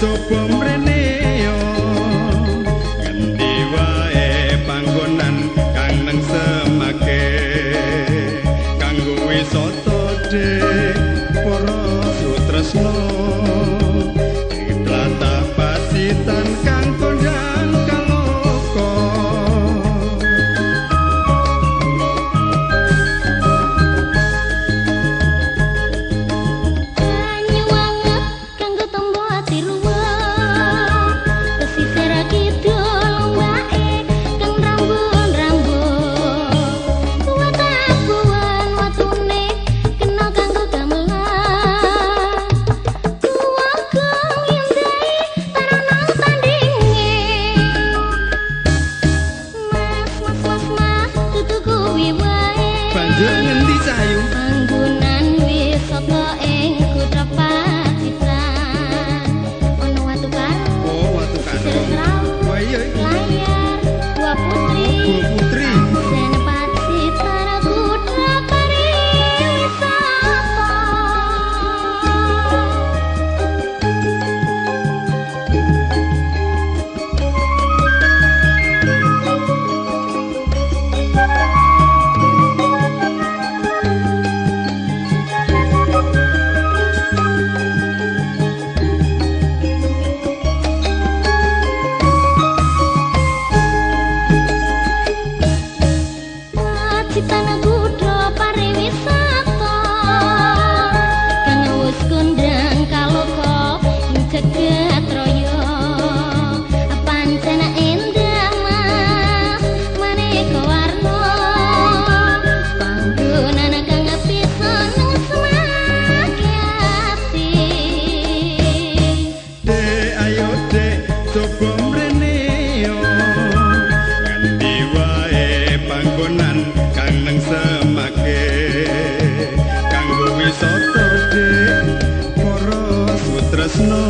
coba mrene yo ngendi wae panggonan kang nang semake kanggo wisata dek para sutresna ing tlatah Pacitan kang kondang kaloka ngendi sayu panggonan wisata ing Kutra Pacitan ono watu karo watu karo oh iya layar Gua Putri Senepati Tara Kutra Pariwisata Pacitan Kutra Pariwisata kang wis kondang kaloka ing jagat raya pancen endah mas maneka warna panggonan kang bisa ngesmake ati dek ayo dek coba mrene yo ngendi wae panggonan kang nang semake kanggo wisata dek para sutresna